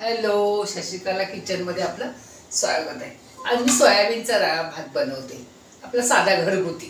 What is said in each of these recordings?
Hello, Shashikala किचनमध्ये आपलं स्वागत आहे. आज मी सोयाबीनचा भात बनवते, आपला साधा घरगुती.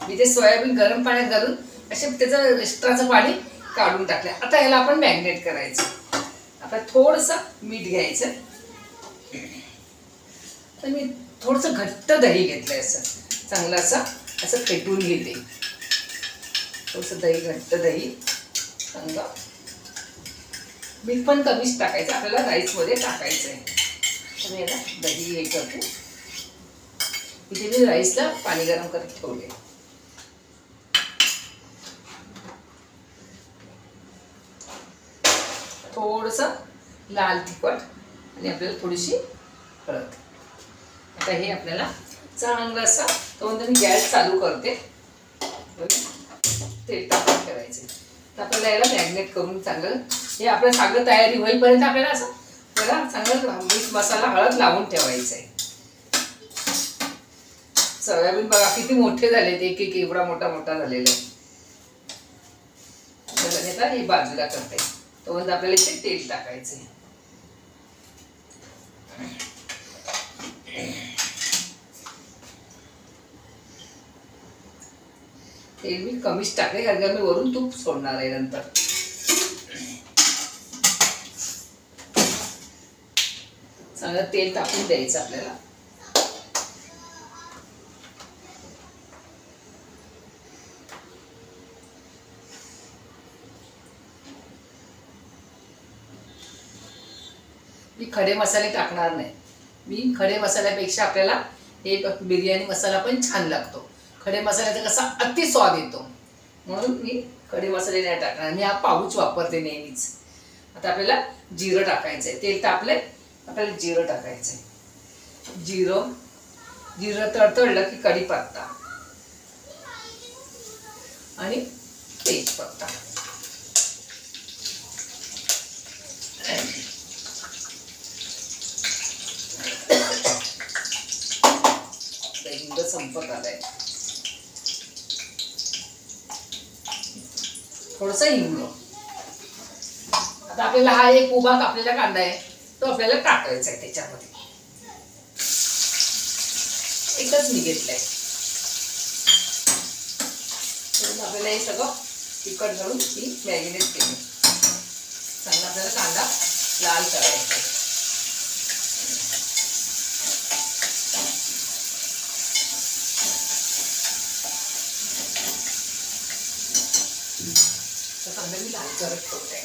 मी ते सोयाबीन गरम पाण्यात घालून असे त्याचं एक्स्ट्राचं पाणी काढून टाकलं. आता याला आपण मॅरिनेट करायचं. आता थोडंसं मीठ घ्यायचं. तर मी थोडंसं घट्ट दही घेतलंय, असं चांगलं असं फेटून घेते. थोडंसं दही, घट्ट दही चांगलं. मीठ पण कमीच टाकायचं, आपल्याला राईसमध्ये टाकायचं आहे. तर याला दही हे करते. इथे मी राईसला पाणी गरम करत ठेवले. थोडंसं लाल तिखट आणि आपल्याला थोडीशी हळद. आता हे आपल्याला चांगलं असं तोपर्यंत मी गॅस चालू करते. तेल टाकून ठेवायचे. तर आपल्याला याला मॅरिनेट करून चांगलं हे आपलं सगळं तयारी होईपर्यंत आपल्याला असं त्याला चांगलं मीठ मसाला हळद लावून ठेवायचं आहे. सोयाबीन बघा किती मोठे झाले, ते एक एवढा मोठा मोठा झालेला आहे. आता हे बाजूला करते. तोपर्यंत आपल्याला इथे तेल टाकायचं आहे. तेल मी कमीच टाकले, कारण मी वरून तूप सोडणार आहे नंतर. चांगलं तेल टाकून द्यायचं आपल्याला. मी खडे मसाले टाकणार नाही. मी खडे मसाल्यापेक्षा आपल्याला एक बिर्याणी मसाला पण छान लागतो. खडे मसाल्याचा कसा अति स्वाद येतो, म्हणून मी खडे मसाले नाही टाकणार. मी हा पाऊच वापरते नेहमीच. आता आपल्याला जिरं टाकायचंय. तेल तापलंय, आपल्याला जिरं टाकायचंय. जिरं तडतडलं की कढीपत्ता आणि तेजपत्ता. हिंग संपत आलाय. थोडस हिंग. आता आपल्याला हा एक उभा कापलेला कांदा आहे, तो आपल्याला टाकायचा आहे त्याच्यामध्ये. एकच मी घेतलाय. आपल्याला हे सगळं तिखट घालून मी मॅरिनेट केले. चांगला आपल्याला कांदा लाल करायचा आहे. कांदा मी लाल करत ठेवते.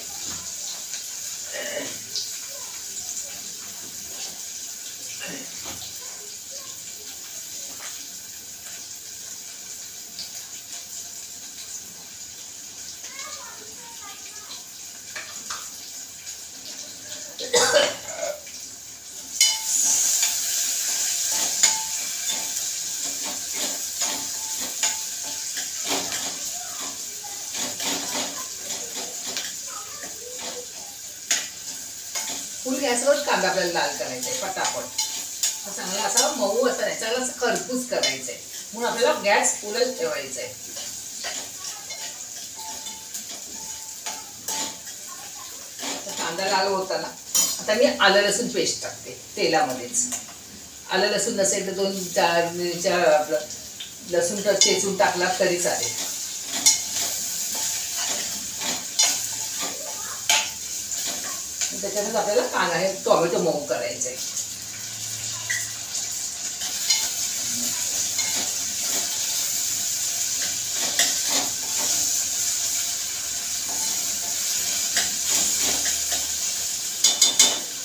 फुल गॅसवर कांदा आपल्याला लाल करायचा आहे पटापट. चांगला असा मऊ असा नाही, चांगला असं खरपूस करायचा आहे. म्हणून आपल्याला गॅस फुलच ठेवायचा आहे. कांदा लाल होताना आता मी आलं लसूण पेस्ट टाकते तेलामध्येच. आलं लसूण नसेल तर 2-4 मिरच्या आपलं लसूण तर चेचून टाकला तरी चालेल. त्याच्यातच आपल्याला कांदा हे टोमॅटो मऊ करायचं आहे.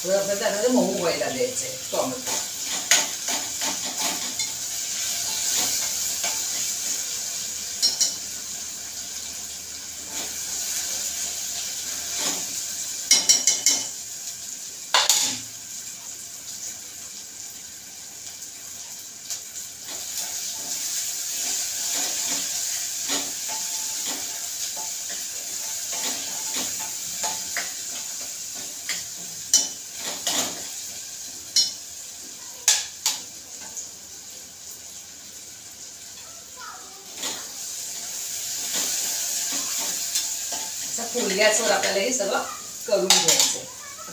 आपल्याला त्यामध्ये मऊ व्हायला द्यायचं आहे टोमॅटो. फुल गॅसवर आपल्याला हे सगळं करून घ्यायचं.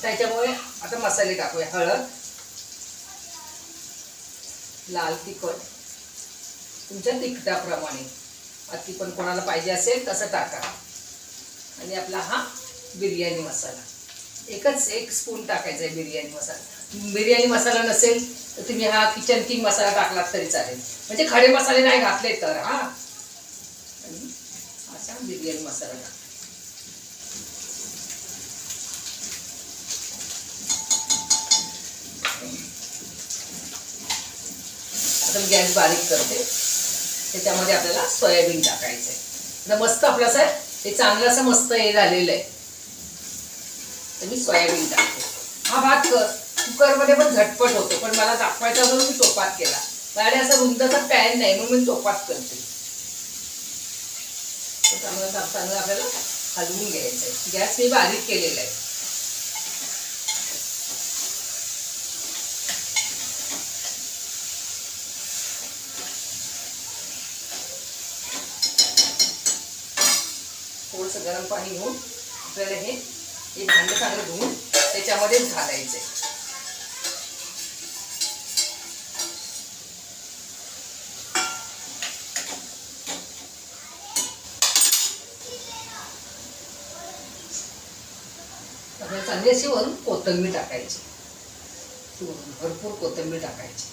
त्याच्यामुळे आता मसाले टाकूया. हळद, लाल तिखट तुमच्या तिखटाप्रमाणे, अति पण कोणाला पाहिजे असेल तसं टाका. आणि आपला हा बिर्याणी मसाला एक स्पून टाकायचा आहे. बिर्याणी मसाला नसेल तर तुम्ही हा किचन किंग मसाला टाकलात तरी चालेल, म्हणजे खडे मसाले नाही घातले तर. आणि असा बिर्याणी मसाला टाका. आता गॅस बारीक करते. त्याच्यामध्ये आपल्याला सोयाबीन टाकायचं आहे. मस्त आपलं असं हे चांगलं असं मस्त हे झालेलं आहे. तर मी सोयाबीन टाकते. हा भात कुकरमध्ये पण झटपट होतो, पण मला दाखवायचा म्हणून मी टोपात केला. माझ्याकडे असा रुंदचा पॅन नाही म्हणून मी टोपात करते. चांगलं आपल्याला हलवून घ्यायचं आहे. गॅस मी बारीक केलेला आहे. थोडंसं गरम पाणी घेऊन आपल्याला हे भांडं चांगलं धुवून त्याच्यामध्येच घालायचंय. आपल्याला चांगली अशी वरून कोथिंबीर टाकायची. भरपूर कोथिंबीर टाकायची.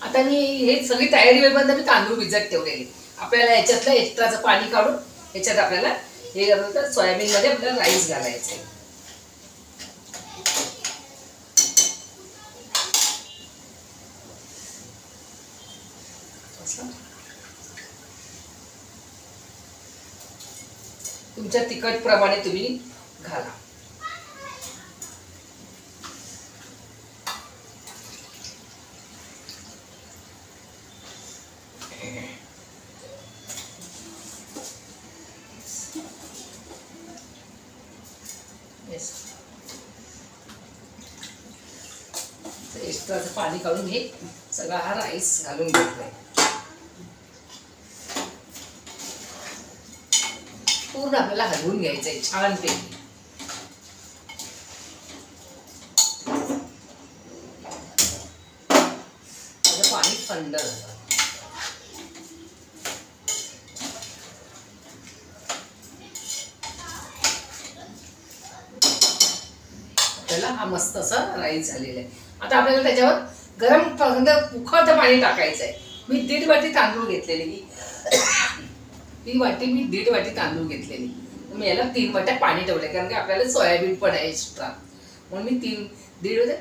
आता मी हे सगळी तयारी वेळेपर्यंत मी तांदूळ भिजत ठेवलेली. आपल्याला याच्यातलं एक्स्ट्राचं पाणी काढून याच्यात आपल्याला हे सोयाबीन मध्ये आपल्याला राईस घालायचे. तुमच्या तिखट प्रमाणे तुम्ही घाला. एक्स्ट्राचं पाणी काढून हे सगळा हा राईस घालून घेतलाय. पूर्ण आपल्याला हलवून घ्यायचंय छानपैकी. पाणी थंड झालं. आपल्याला हा मस्त असा राईस झालेला आहे. आता आपल्याला त्याच्यावर गरम उकळतं पाणी टाकायचं आहे. मी 1.5 वाटी तांदूळ घेतलेली. ती वाटी मी 1.5 वाटी तांदूळ घेतलेली. मी याला 3 वाट्या पाणी ठेवले, कारण की आपल्याला सोयाबीन पण आहे एक्स्ट्रा, म्हणून मी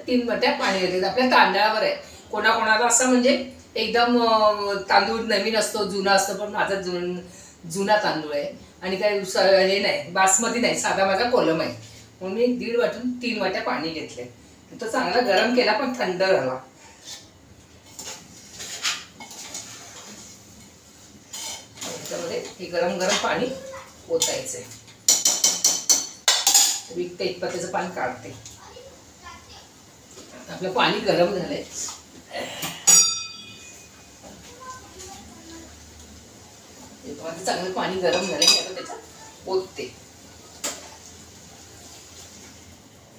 3 वाट्या पाणी घेतले. आपल्या तांदळावर आहे. कोणाकोणाला असं म्हणजे एकदम तांदूळ नवीन असतो, जुना असतो, पण माझा जुना तांदूळ आहे आणि काही हे नाही, बासमती नाही, साधा माझा कोलम आहे, म्हणून मी 1.5 वाटून 3 वाट्या पाणी घेतले. तो चांगला गरम केला पण थंड झाला. त्याच्यामध्ये हे गरम गरम पाणी ओतायचंय. मी तेजपत्त्याचं पाणी काढते. आपलं पाणी गरम झालंय. चांगलं पाणी गरम झालंय. मी आता त्याच्यात ओतते.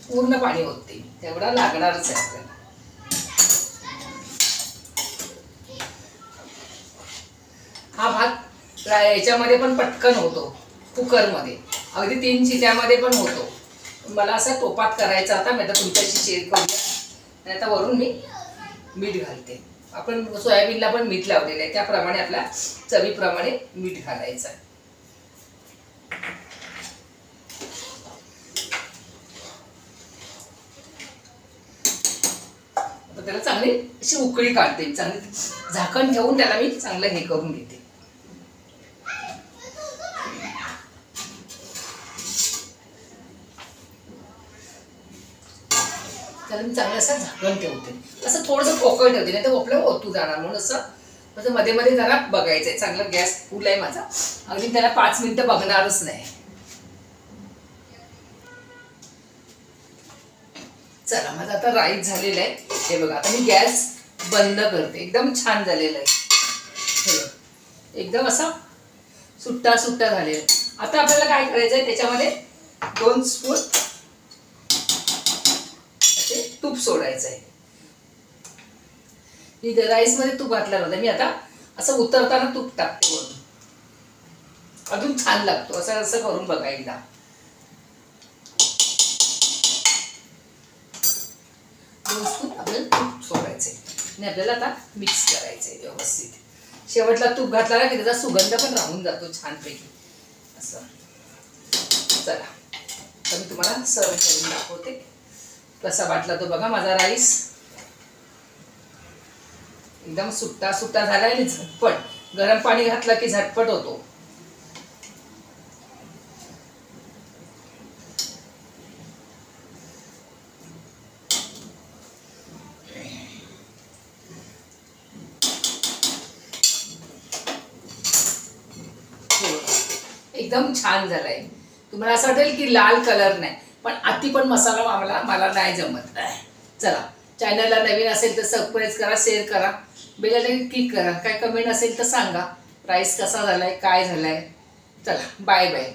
पूर्ण पाणी ओतते. तेवढा लागणारच आहे आपल्याला. हा भात याच्यामध्ये पण पटकन होतो, कुकरमध्ये अगदी 3 शिट्यामध्ये पण होतो. मला असा टोपात करायचा होता. मी आता तुमच्याशी शेअर करूया. आणि आता वरून मी मीठ घालते. आपण सोयाबीनला पण मीठ लावलेलं आहे, त्याप्रमाणे आपल्या चवीप्रमाणे मीठ घालायचं आहे. त्याला चांगली अशी उकळी काढते. चांगली झाकण ठेवून त्याला मी चांगलं हे करून घेते. त्याला मी चांगलं असं झाकण ठेवते. असं थोडंसं पोकळ ठेवते, नाही तर आपल्याला ओतू जाणार, म्हणून असं मध्ये मध्ये जरा बघायचंय. चांगला गॅस फुल आहे माझा. अगदी त्याला 5 मिनिटं बघणारच नाही. चला, माझं आता राईस झालेलं आहे. हे बघा, आता मी गॅस बंद करते. एकदम छान झालेलं आहे. एकदम असा सुट्टा सुट्टा झालेला. आता आपल्याला काय करायचं आहे, त्याच्यामध्ये 2 स्पून असे तूप सोडायचं आहे. मी राईसमध्ये तूप घातलं होतं, मी आता असं उतरताना तूप टाकते वरून. अजून छान लागतो. असं असं करून बघा एकदा. आपल्याला तूप सोडायचंय आणि आपल्याला आता मिक्स करायचंय व्यवस्थित. शेवटला तूप घातला ना की त्याचा सुगंध पण राहून जातो छानपैकी असं. चला तर मी तुम्हाला सर्व करून दाखवते कसा वाटला तो बघा माझा राईस. एकदम सुट्टा सुट्टा झाला आणि झटपट. गरम पाणी घातलं की झटपट होतो. एकदम छान झालाय. तुम्हाला असं वाटेल की लाल कलर नाही, पण अति पण मसाला मला नाही जमत. चला चॅनलला नवीन असेल तर सबस्क्राईब करा, शेअर करा, बेल आयकॉन क्लिक करा. काय कमेंट असेल तर सांगा राईस कसा झालाय, काय झालाय. चला बाय बाय.